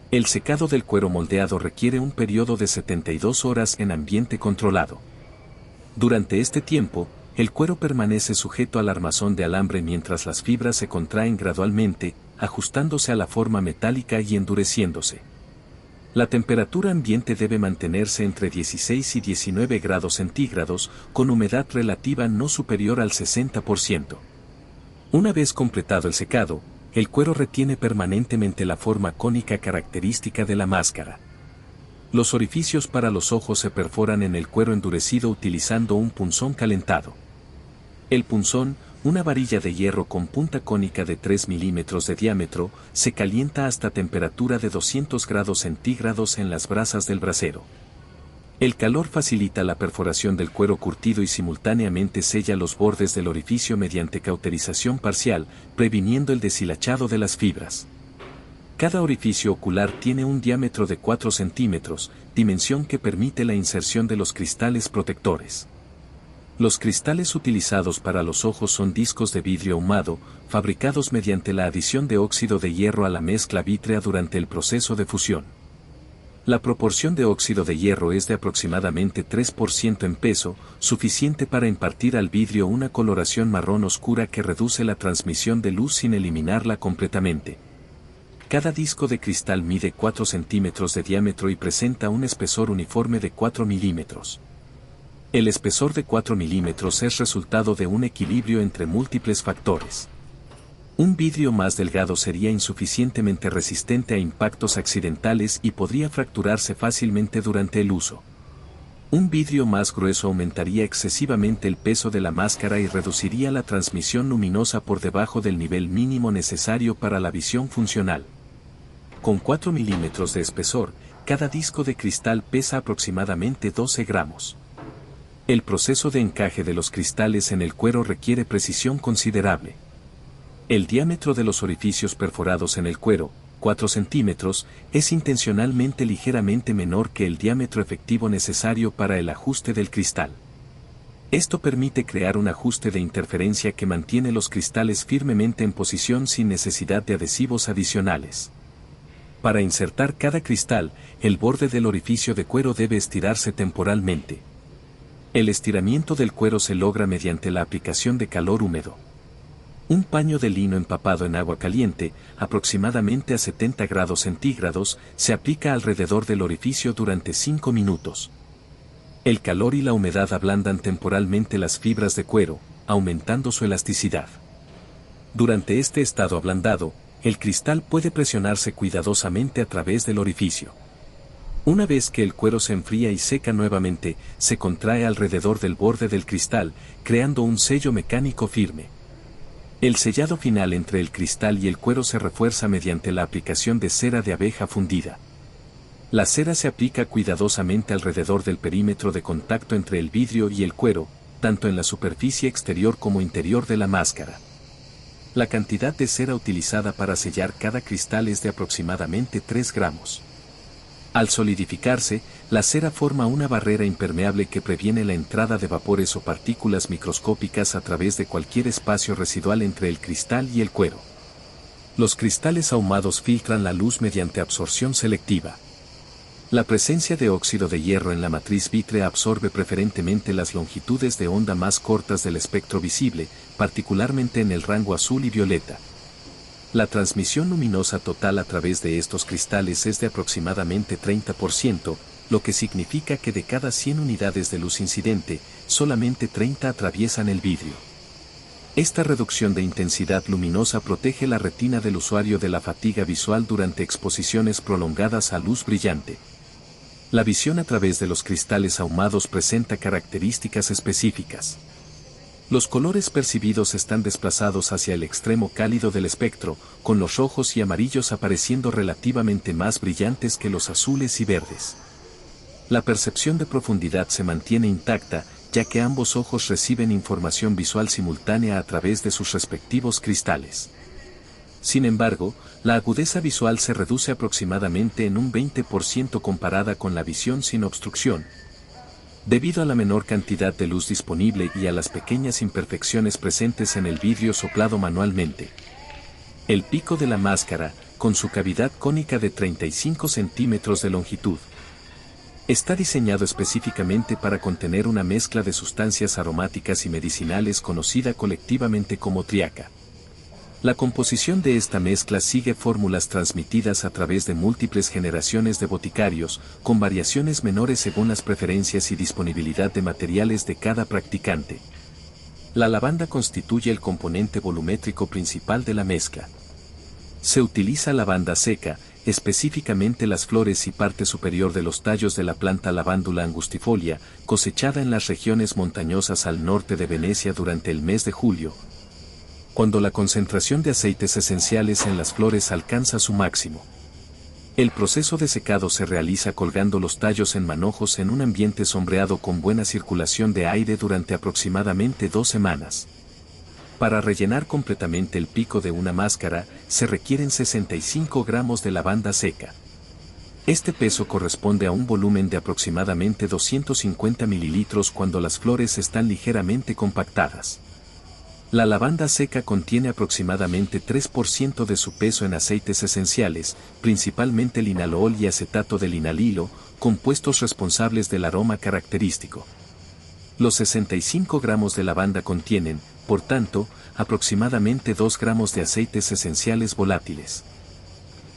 El secado del cuero moldeado requiere un periodo de 72 horas en ambiente controlado. Durante este tiempo, el cuero permanece sujeto al armazón de alambre mientras las fibras se contraen gradualmente, ajustándose a la forma metálica y endureciéndose. La temperatura ambiente debe mantenerse entre 16 y 19 grados centígrados, con humedad relativa no superior al 60%. Una vez completado el secado, el cuero retiene permanentemente la forma cónica característica de la máscara. Los orificios para los ojos se perforan en el cuero endurecido utilizando un punzón calentado. El punzón, una varilla de hierro con punta cónica de 3 milímetros de diámetro, se calienta hasta temperatura de 200 grados centígrados en las brasas del brasero. El calor facilita la perforación del cuero curtido y simultáneamente sella los bordes del orificio mediante cauterización parcial, previniendo el deshilachado de las fibras. Cada orificio ocular tiene un diámetro de 4 centímetros, dimensión que permite la inserción de los cristales protectores. Los cristales utilizados para los ojos son discos de vidrio ahumado, fabricados mediante la adición de óxido de hierro a la mezcla vítrea durante el proceso de fusión. La proporción de óxido de hierro es de aproximadamente 3% en peso, suficiente para impartir al vidrio una coloración marrón oscura que reduce la transmisión de luz sin eliminarla completamente. Cada disco de cristal mide 4 centímetros de diámetro y presenta un espesor uniforme de 4 milímetros. El espesor de 4 milímetros es resultado de un equilibrio entre múltiples factores. Un vidrio más delgado sería insuficientemente resistente a impactos accidentales y podría fracturarse fácilmente durante el uso. Un vidrio más grueso aumentaría excesivamente el peso de la máscara y reduciría la transmisión luminosa por debajo del nivel mínimo necesario para la visión funcional. Con 4 milímetros de espesor, cada disco de cristal pesa aproximadamente 12 gramos. El proceso de encaje de los cristales en el cuero requiere precisión considerable. El diámetro de los orificios perforados en el cuero, 4 centímetros, es intencionalmente ligeramente menor que el diámetro efectivo necesario para el ajuste del cristal. Esto permite crear un ajuste de interferencia que mantiene los cristales firmemente en posición sin necesidad de adhesivos adicionales. Para insertar cada cristal, el borde del orificio de cuero debe estirarse temporalmente. El estiramiento del cuero se logra mediante la aplicación de calor húmedo. Un paño de lino empapado en agua caliente, aproximadamente a 70 grados centígrados, se aplica alrededor del orificio durante 5 minutos. El calor y la humedad ablandan temporalmente las fibras de cuero, aumentando su elasticidad. Durante este estado ablandado, el cristal puede presionarse cuidadosamente a través del orificio. Una vez que el cuero se enfría y seca nuevamente, se contrae alrededor del borde del cristal, creando un sello mecánico firme. El sellado final entre el cristal y el cuero se refuerza mediante la aplicación de cera de abeja fundida. La cera se aplica cuidadosamente alrededor del perímetro de contacto entre el vidrio y el cuero, tanto en la superficie exterior como interior de la máscara. La cantidad de cera utilizada para sellar cada cristal es de aproximadamente 3 gramos. Al solidificarse, la cera forma una barrera impermeable que previene la entrada de vapores o partículas microscópicas a través de cualquier espacio residual entre el cristal y el cuero. Los cristales ahumados filtran la luz mediante absorción selectiva. La presencia de óxido de hierro en la matriz vítrea absorbe preferentemente las longitudes de onda más cortas del espectro visible, particularmente en el rango azul y violeta. La transmisión luminosa total a través de estos cristales es de aproximadamente 30%, lo que significa que de cada 100 unidades de luz incidente, solamente 30 atraviesan el vidrio. Esta reducción de intensidad luminosa protege la retina del usuario de la fatiga visual durante exposiciones prolongadas a luz brillante. La visión a través de los cristales ahumados presenta características específicas. Los colores percibidos están desplazados hacia el extremo cálido del espectro, con los rojos y amarillos apareciendo relativamente más brillantes que los azules y verdes. La percepción de profundidad se mantiene intacta, ya que ambos ojos reciben información visual simultánea a través de sus respectivos cristales. Sin embargo, la agudeza visual se reduce aproximadamente en un 20% comparada con la visión sin obstrucción, debido a la menor cantidad de luz disponible y a las pequeñas imperfecciones presentes en el vidrio soplado manualmente. El pico de la máscara, con su cavidad cónica de 35 centímetros de longitud, está diseñado específicamente para contener una mezcla de sustancias aromáticas y medicinales conocida colectivamente como triaca. La composición de esta mezcla sigue fórmulas transmitidas a través de múltiples generaciones de boticarios, con variaciones menores según las preferencias y disponibilidad de materiales de cada practicante. La lavanda constituye el componente volumétrico principal de la mezcla. Se utiliza lavanda seca, específicamente las flores y parte superior de los tallos de la planta Lavandula angustifolia, cosechada en las regiones montañosas al norte de Venecia durante el mes de julio, cuando la concentración de aceites esenciales en las flores alcanza su máximo. El proceso de secado se realiza colgando los tallos en manojos en un ambiente sombreado con buena circulación de aire durante aproximadamente 2 semanas. Para rellenar completamente el pico de una máscara, se requieren 65 gramos de lavanda seca. Este peso corresponde a un volumen de aproximadamente 250 mililitros cuando las flores están ligeramente compactadas. La lavanda seca contiene aproximadamente 3% de su peso en aceites esenciales, principalmente linalool y acetato de linalilo, compuestos responsables del aroma característico. Los 65 gramos de lavanda contienen, por tanto, aproximadamente 2 gramos de aceites esenciales volátiles.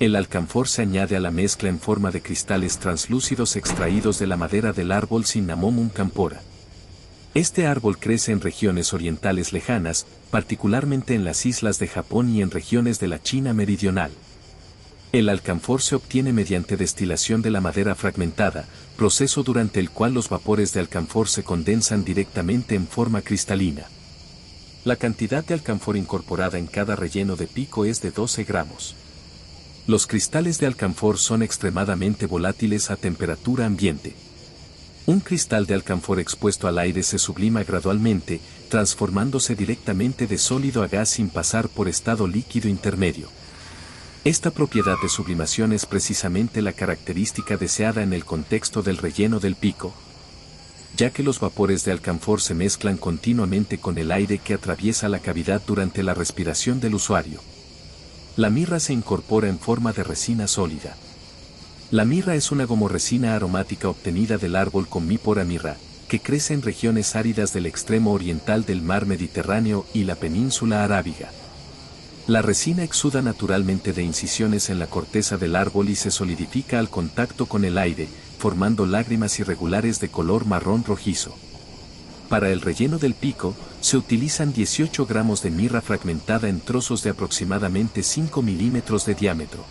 El alcanfor se añade a la mezcla en forma de cristales translúcidos extraídos de la madera del árbol Cinnamomum campora. Este árbol crece en regiones orientales lejanas, particularmente en las islas de Japón y en regiones de la China meridional. El alcanfor se obtiene mediante destilación de la madera fragmentada, proceso durante el cual los vapores de alcanfor se condensan directamente en forma cristalina. La cantidad de alcanfor incorporada en cada relleno de pico es de 12 gramos. Los cristales de alcanfor son extremadamente volátiles a temperatura ambiente. Un cristal de alcanfor expuesto al aire se sublima gradualmente, transformándose directamente de sólido a gas sin pasar por estado líquido intermedio. Esta propiedad de sublimación es precisamente la característica deseada en el contexto del relleno del pico. ya que los vapores de alcanfor se mezclan continuamente con el aire que atraviesa la cavidad durante la respiración del usuario. La mirra se incorpora en forma de resina sólida. La mirra es una gomoresina aromática obtenida del árbol Commiphora mirra, que crece en regiones áridas del extremo oriental del mar Mediterráneo y la península arábiga. La resina exuda naturalmente de incisiones en la corteza del árbol y se solidifica al contacto con el aire, formando lágrimas irregulares de color marrón rojizo. Para el relleno del pico, se utilizan 18 gramos de mirra fragmentada en trozos de aproximadamente 5 milímetros de diámetro.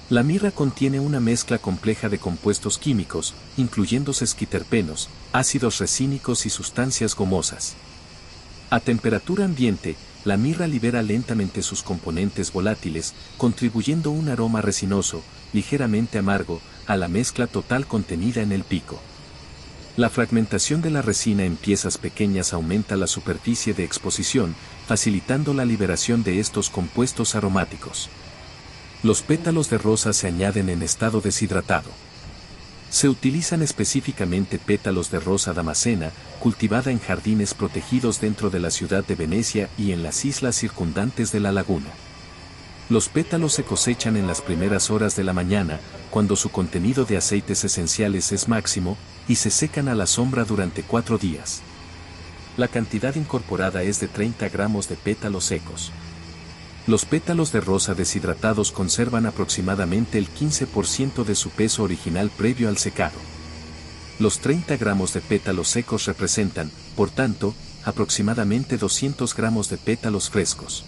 La mirra contiene una mezcla compleja de compuestos químicos, incluyendo sesquiterpenos, ácidos resínicos y sustancias gomosas. A temperatura ambiente, la mirra libera lentamente sus componentes volátiles, contribuyendo un aroma resinoso, ligeramente amargo, a la mezcla total contenida en el pico. La fragmentación de la resina en piezas pequeñas aumenta la superficie de exposición, facilitando la liberación de estos compuestos aromáticos. Los pétalos de rosa se añaden en estado deshidratado. Se utilizan específicamente pétalos de rosa damascena, cultivada en jardines protegidos dentro de la ciudad de Venecia y en las islas circundantes de la laguna. Los pétalos se cosechan en las primeras horas de la mañana, cuando su contenido de aceites esenciales es máximo, y se secan a la sombra durante 4 días. La cantidad incorporada es de 30 gramos de pétalos secos. Los pétalos de rosa deshidratados conservan aproximadamente el 15% de su peso original previo al secado. Los 30 gramos de pétalos secos representan, por tanto, aproximadamente 200 gramos de pétalos frescos.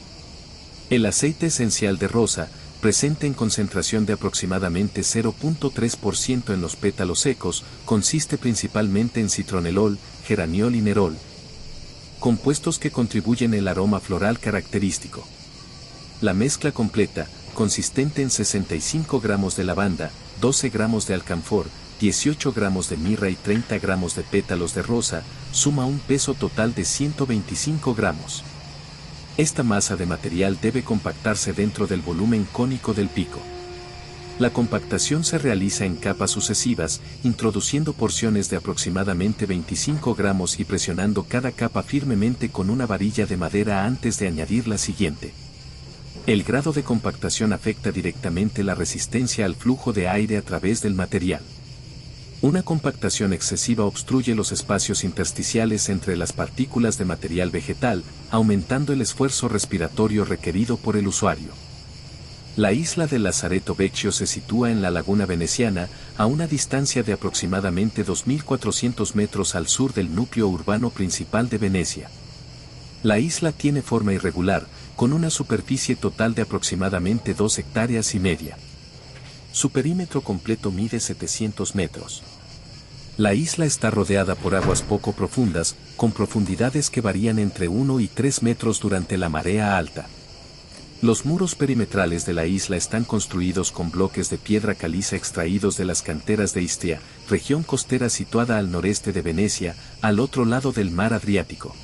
El aceite esencial de rosa, presente en concentración de aproximadamente 0.3% en los pétalos secos, consiste principalmente en citronelol, geraniol y nerol, compuestos que contribuyen el aroma floral característico. La mezcla completa, consistente en 65 gramos de lavanda, 12 gramos de alcanfor, 18 gramos de mirra y 30 gramos de pétalos de rosa, suma un peso total de 125 gramos. Esta masa de material debe compactarse dentro del volumen cónico del pico. La compactación se realiza en capas sucesivas, introduciendo porciones de aproximadamente 25 gramos y presionando cada capa firmemente con una varilla de madera antes de añadir la siguiente. El grado de compactación afecta directamente la resistencia al flujo de aire a través del material. Una compactación excesiva obstruye los espacios intersticiales entre las partículas de material vegetal, aumentando el esfuerzo respiratorio requerido por el usuario. La isla de Lazareto Vecchio se sitúa en la laguna veneciana, a una distancia de aproximadamente 2.400 metros al sur del núcleo urbano principal de Venecia. La isla tiene forma irregular, con una superficie total de aproximadamente 2,5 hectáreas. Su perímetro completo mide 700 metros. La isla está rodeada por aguas poco profundas, con profundidades que varían entre 1 y 3 metros durante la marea alta. Los muros perimetrales de la isla están construidos con bloques de piedra caliza extraídos de las canteras de Istria, región costera situada al noreste de Venecia, al otro lado del mar Adriático.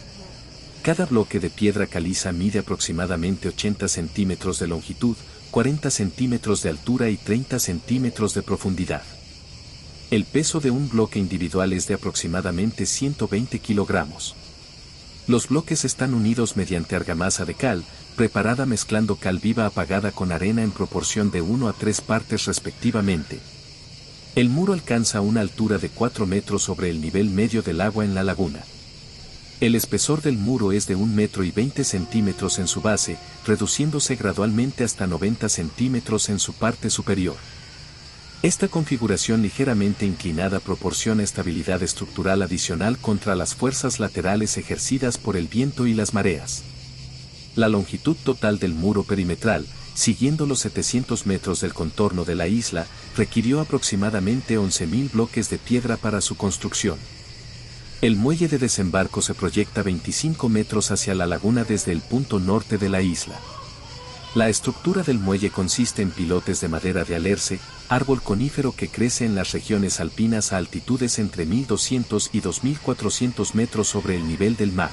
Cada bloque de piedra caliza mide aproximadamente 80 centímetros de longitud, 40 centímetros de altura y 30 centímetros de profundidad. El peso de un bloque individual es de aproximadamente 120 kilogramos. Los bloques están unidos mediante argamasa de cal, preparada mezclando cal viva apagada con arena en proporción de 1 a 3 partes respectivamente. El muro alcanza una altura de 4 metros sobre el nivel medio del agua en la laguna. El espesor del muro es de 1,20 m en su base, reduciéndose gradualmente hasta 90 centímetros en su parte superior. Esta configuración ligeramente inclinada proporciona estabilidad estructural adicional contra las fuerzas laterales ejercidas por el viento y las mareas. La longitud total del muro perimetral, siguiendo los 700 metros del contorno de la isla, requirió aproximadamente 11.000 bloques de piedra para su construcción. El muelle de desembarco se proyecta 25 metros hacia la laguna desde el punto norte de la isla. La estructura del muelle consiste en pilotes de madera de alerce, árbol conífero que crece en las regiones alpinas a altitudes entre 1.200 y 2.400 metros sobre el nivel del mar.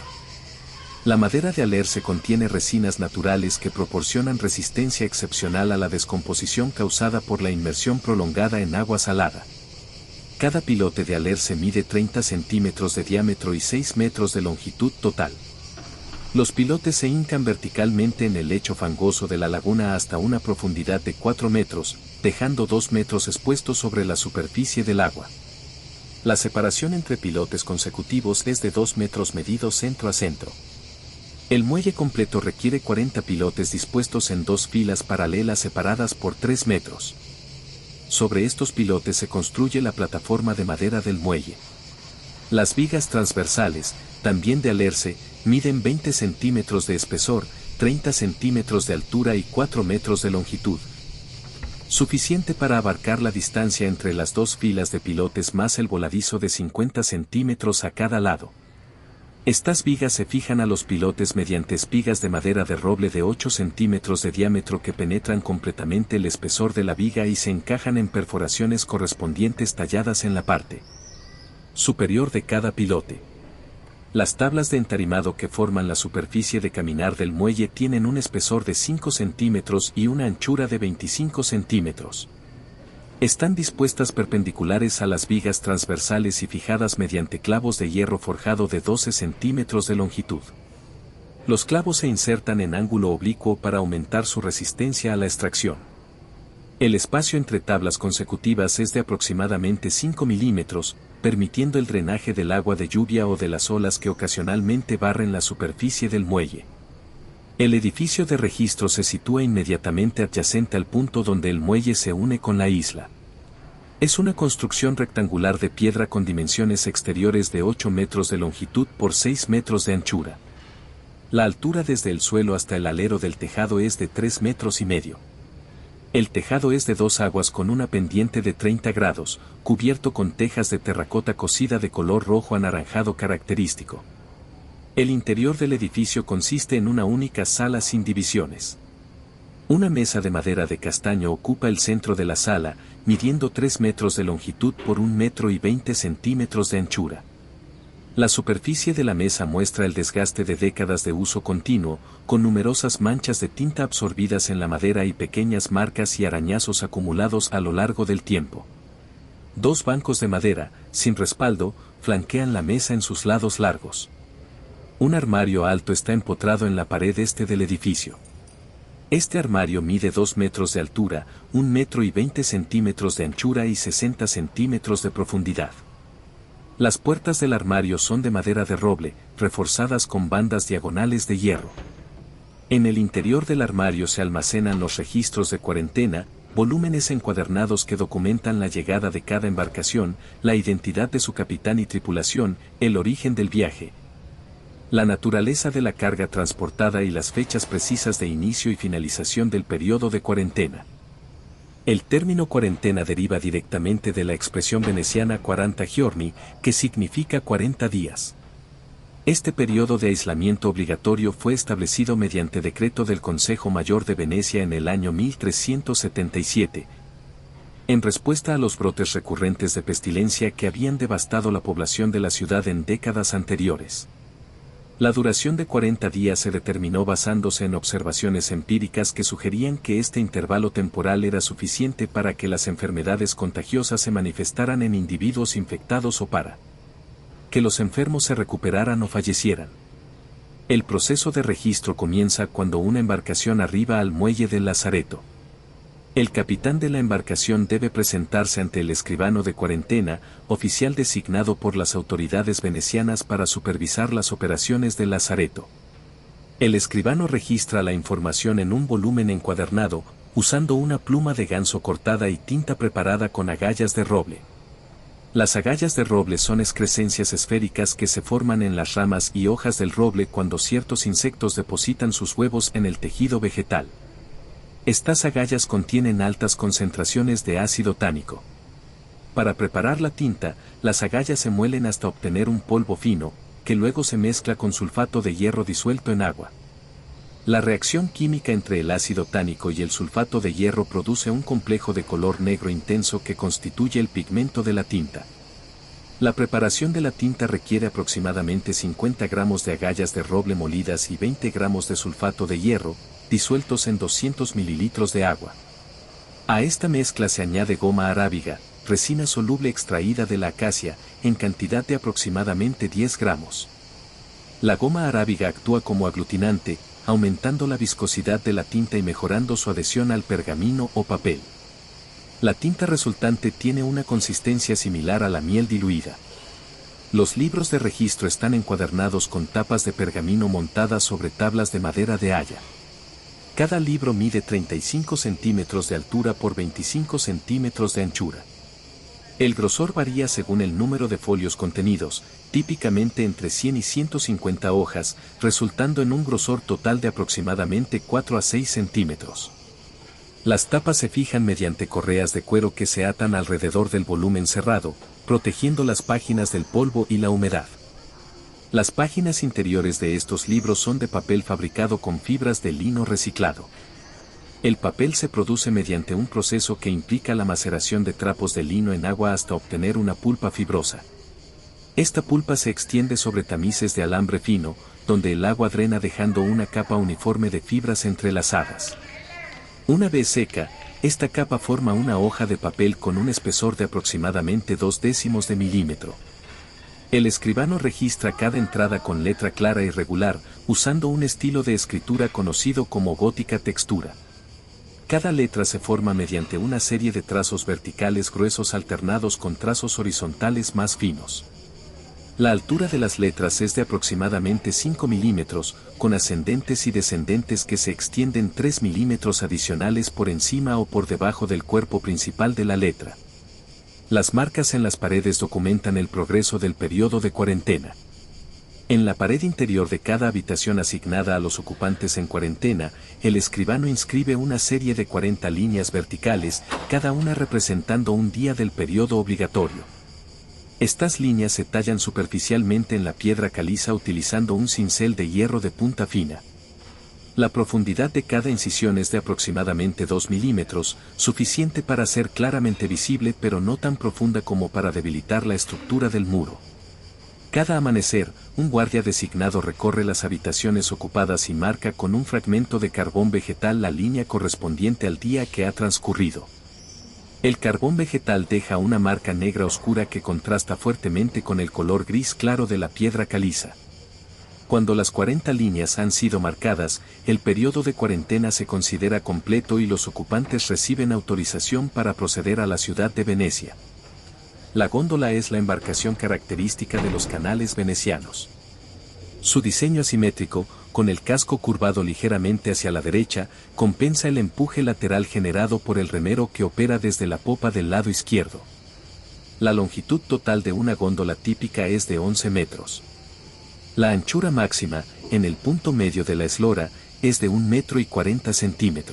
La madera de alerce contiene resinas naturales que proporcionan resistencia excepcional a la descomposición causada por la inmersión prolongada en agua salada. Cada pilote de alerce mide 30 centímetros de diámetro y 6 metros de longitud total. Los pilotes se hincan verticalmente en el lecho fangoso de la laguna hasta una profundidad de 4 metros, dejando 2 metros expuestos sobre la superficie del agua. La separación entre pilotes consecutivos es de 2 metros medidos centro a centro. El muelle completo requiere 40 pilotes dispuestos en 2 filas paralelas separadas por 3 metros. Sobre estos pilotes se construye la plataforma de madera del muelle. Las vigas transversales, también de alerce, miden 20 centímetros de espesor, 30 centímetros de altura y 4 metros de longitud. Suficiente para abarcar la distancia entre las 2 filas de pilotes más el voladizo de 50 centímetros a cada lado. Estas vigas se fijan a los pilotes mediante espigas de madera de roble de 8 centímetros de diámetro que penetran completamente el espesor de la viga y se encajan en perforaciones correspondientes talladas en la parte superior de cada pilote. Las tablas de entarimado que forman la superficie de caminar del muelle tienen un espesor de 5 centímetros y una anchura de 25 centímetros. Están dispuestas perpendiculares a las vigas transversales y fijadas mediante clavos de hierro forjado de 12 centímetros de longitud. Los clavos se insertan en ángulo oblicuo para aumentar su resistencia a la extracción. El espacio entre tablas consecutivas es de aproximadamente 5 milímetros, permitiendo el drenaje del agua de lluvia o de las olas que ocasionalmente barren la superficie del muelle. El edificio de registro se sitúa inmediatamente adyacente al punto donde el muelle se une con la isla. Es una construcción rectangular de piedra con dimensiones exteriores de 8 metros de longitud por 6 metros de anchura. La altura desde el suelo hasta el alero del tejado es de 3 metros y medio. El tejado es de 2 aguas con una pendiente de 30 grados, cubierto con tejas de terracota cocida de color rojo anaranjado característico. El interior del edificio consiste en una única sala sin divisiones. Una mesa de madera de castaño ocupa el centro de la sala, midiendo 3 metros de longitud por 1 metro y 20 centímetros de anchura. La superficie de la mesa muestra el desgaste de décadas de uso continuo, con numerosas manchas de tinta absorbidas en la madera y pequeñas marcas y arañazos acumulados a lo largo del tiempo. 2 bancos de madera, sin respaldo, flanquean la mesa en sus lados largos. Un armario alto está empotrado en la pared este del edificio. Este armario mide 2 metros de altura, 1 metro y 20 centímetros de anchura y 60 centímetros de profundidad. Las puertas del armario son de madera de roble, reforzadas con bandas diagonales de hierro. En el interior del armario se almacenan los registros de cuarentena, volúmenes encuadernados que documentan la llegada de cada embarcación, la identidad de su capitán y tripulación, el origen del viaje, la naturaleza de la carga transportada y las fechas precisas de inicio y finalización del periodo de cuarentena. El término cuarentena deriva directamente de la expresión veneciana 40 giorni, que significa 40 días. Este periodo de aislamiento obligatorio fue establecido mediante decreto del Consejo Mayor de Venecia en el año 1377, en respuesta a los brotes recurrentes de pestilencia que habían devastado la población de la ciudad en décadas anteriores. La duración de 40 días se determinó basándose en observaciones empíricas que sugerían que este intervalo temporal era suficiente para que las enfermedades contagiosas se manifestaran en individuos infectados o para que los enfermos se recuperaran o fallecieran. El proceso de registro comienza cuando una embarcación arriba al muelle del Lazareto. El capitán de la embarcación debe presentarse ante el escribano de cuarentena, oficial designado por las autoridades venecianas para supervisar las operaciones del Lazareto. El escribano registra la información en un volumen encuadernado, usando una pluma de ganso cortada y tinta preparada con agallas de roble. Las agallas de roble son excrescencias esféricas que se forman en las ramas y hojas del roble cuando ciertos insectos depositan sus huevos en el tejido vegetal. Estas agallas contienen altas concentraciones de ácido tánico. Para preparar la tinta, las agallas se muelen hasta obtener un polvo fino, que luego se mezcla con sulfato de hierro disuelto en agua. La reacción química entre el ácido tánico y el sulfato de hierro produce un complejo de color negro intenso que constituye el pigmento de la tinta. La preparación de la tinta requiere aproximadamente 50 gramos de agallas de roble molidas y 20 gramos de sulfato de hierro, disueltos en 200 mililitros de agua. A esta mezcla se añade goma arábiga, resina soluble extraída de la acacia, en cantidad de aproximadamente 10 gramos. La goma arábiga actúa como aglutinante, aumentando la viscosidad de la tinta y mejorando su adhesión al pergamino o papel. La tinta resultante tiene una consistencia similar a la miel diluida. Los libros de registro están encuadernados con tapas de pergamino montadas sobre tablas de madera de haya. Cada libro mide 35 centímetros de altura por 25 centímetros de anchura. El grosor varía según el número de folios contenidos, típicamente entre 100 y 150 hojas, resultando en un grosor total de aproximadamente 4 a 6 centímetros. Las tapas se fijan mediante correas de cuero que se atan alrededor del volumen cerrado, protegiendo las páginas del polvo y la humedad. Las páginas interiores de estos libros son de papel fabricado con fibras de lino reciclado. El papel se produce mediante un proceso que implica la maceración de trapos de lino en agua hasta obtener una pulpa fibrosa. Esta pulpa se extiende sobre tamices de alambre fino, donde el agua drena dejando una capa uniforme de fibras entrelazadas. Una vez seca, esta capa forma una hoja de papel con un espesor de aproximadamente 0,2 de milímetro. El escribano registra cada entrada con letra clara y regular, usando un estilo de escritura conocido como gótica textura. Cada letra se forma mediante una serie de trazos verticales gruesos alternados con trazos horizontales más finos. La altura de las letras es de aproximadamente 5 milímetros, con ascendentes y descendentes que se extienden 3 milímetros adicionales por encima o por debajo del cuerpo principal de la letra. Las marcas en las paredes documentan el progreso del periodo de cuarentena. En la pared interior de cada habitación asignada a los ocupantes en cuarentena, el escribano inscribe una serie de 40 líneas verticales, cada una representando un día del periodo obligatorio. Estas líneas se tallan superficialmente en la piedra caliza utilizando un cincel de hierro de punta fina. La profundidad de cada incisión es de aproximadamente 2 milímetros, suficiente para ser claramente visible pero no tan profunda como para debilitar la estructura del muro. Cada amanecer, un guardia designado recorre las habitaciones ocupadas y marca con un fragmento de carbón vegetal la línea correspondiente al día que ha transcurrido. El carbón vegetal deja una marca negra oscura que contrasta fuertemente con el color gris claro de la piedra caliza. Cuando las 40 líneas han sido marcadas, el periodo de cuarentena se considera completo y los ocupantes reciben autorización para proceder a la ciudad de Venecia. La góndola es la embarcación característica de los canales venecianos. Su diseño asimétrico, con el casco curvado ligeramente hacia la derecha, compensa el empuje lateral generado por el remero que opera desde la popa del lado izquierdo. La longitud total de una góndola típica es de 11 metros. La anchura máxima, en el punto medio de la eslora, es de 1,40 m.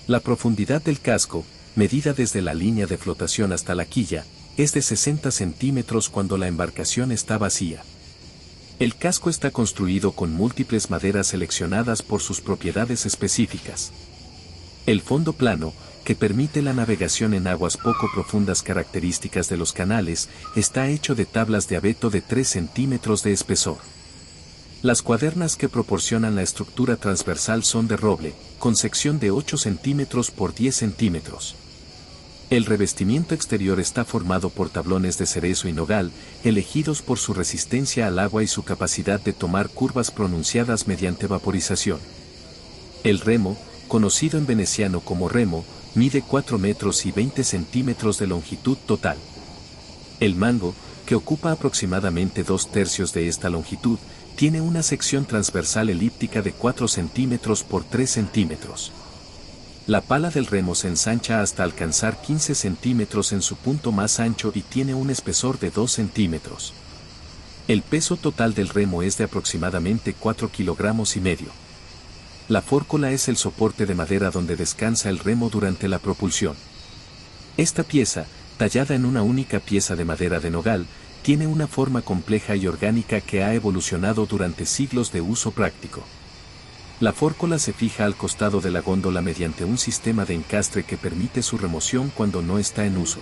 La profundidad del casco, medida desde la línea de flotación hasta la quilla, es de 60 centímetros cuando la embarcación está vacía. El casco está construido con múltiples maderas seleccionadas por sus propiedades específicas. El fondo plano, que permite la navegación en aguas poco profundas características de los canales, está hecho de tablas de abeto de 3 centímetros de espesor. Las cuadernas que proporcionan la estructura transversal son de roble, con sección de 8 centímetros por 10 centímetros. El revestimiento exterior está formado por tablones de cerezo y nogal, elegidos por su resistencia al agua y su capacidad de tomar curvas pronunciadas mediante vaporización. El remo, conocido en veneciano como remo, mide 4 metros y 20 centímetros de longitud total. El mango, que ocupa aproximadamente 2/3 de esta longitud, tiene una sección transversal elíptica de 4 centímetros por 3 centímetros. La pala del remo se ensancha hasta alcanzar 15 centímetros en su punto más ancho y tiene un espesor de 2 centímetros. El peso total del remo es de aproximadamente 4,5 kilogramos. La fórcola es el soporte de madera donde descansa el remo durante la propulsión. Esta pieza, tallada en una única pieza de madera de nogal, tiene una forma compleja y orgánica que ha evolucionado durante siglos de uso práctico. La fórcola se fija al costado de la góndola mediante un sistema de encastre que permite su remoción cuando no está en uso.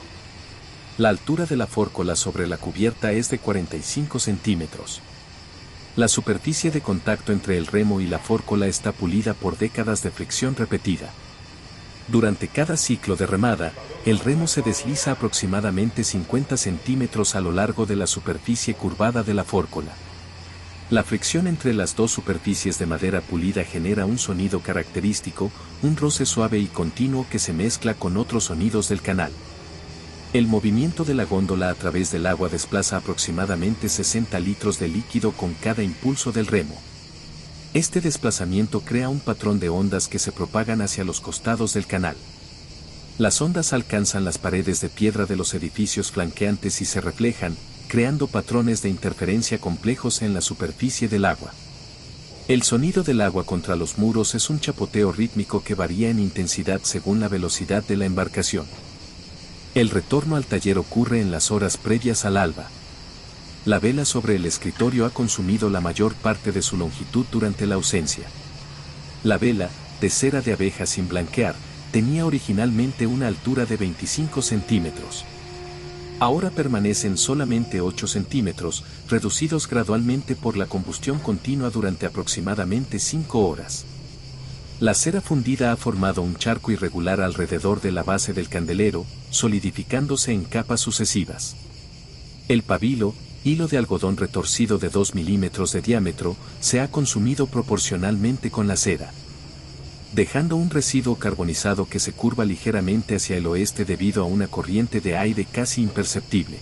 La altura de la fórcola sobre la cubierta es de 45 centímetros. La superficie de contacto entre el remo y la fórcola está pulida por décadas de fricción repetida. Durante cada ciclo de remada, El remo se desliza aproximadamente 50 centímetros a lo largo de la superficie curvada de la fórcula. La fricción entre las dos superficies de madera pulida genera un sonido característico, un roce suave y continuo que se mezcla con otros sonidos del canal. El movimiento de la góndola a través del agua desplaza aproximadamente 60 litros de líquido con cada impulso del remo. Este desplazamiento crea un patrón de ondas que se propagan hacia los costados del canal. Las ondas alcanzan las paredes de piedra de los edificios flanqueantes y se reflejan, creando patrones de interferencia complejos en la superficie del agua. El sonido del agua contra los muros es un chapoteo rítmico que varía en intensidad según la velocidad de la embarcación. El retorno al taller ocurre en las horas previas al alba. La vela sobre el escritorio ha consumido la mayor parte de su longitud durante la ausencia. La vela, de cera de abeja sin blanquear, tenía originalmente una altura de 25 centímetros. Ahora permanecen solamente 8 centímetros, reducidos gradualmente por la combustión continua durante aproximadamente 5 horas. La cera fundida ha formado un charco irregular alrededor de la base del candelero, solidificándose en capas sucesivas. El pabilo, hilo de algodón retorcido de 2 milímetros de diámetro, se ha consumido proporcionalmente con la cera, dejando un residuo carbonizado que se curva ligeramente hacia el oeste debido a una corriente de aire casi imperceptible.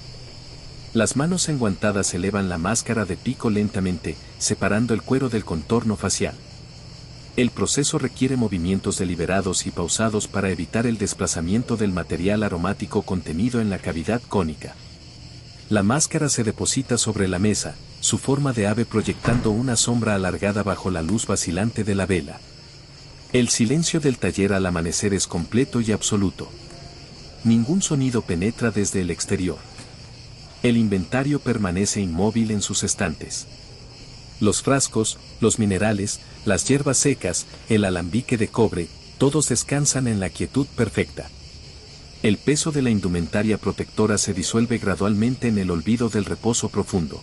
Las manos enguantadas elevan la máscara de pico lentamente, separando el cuero del contorno facial. El proceso requiere movimientos deliberados y pausados para evitar el desplazamiento del material aromático contenido en la cavidad cónica. La máscara se deposita sobre la mesa, su forma de ave proyectando una sombra alargada bajo la luz vacilante de la vela. El silencio del taller al amanecer es completo y absoluto. Ningún sonido penetra desde el exterior. El inventario permanece inmóvil en sus estantes. Los frascos, los minerales, las hierbas secas, el alambique de cobre, todos descansan en la quietud perfecta. El peso de la indumentaria protectora se disuelve gradualmente en el olvido del reposo profundo.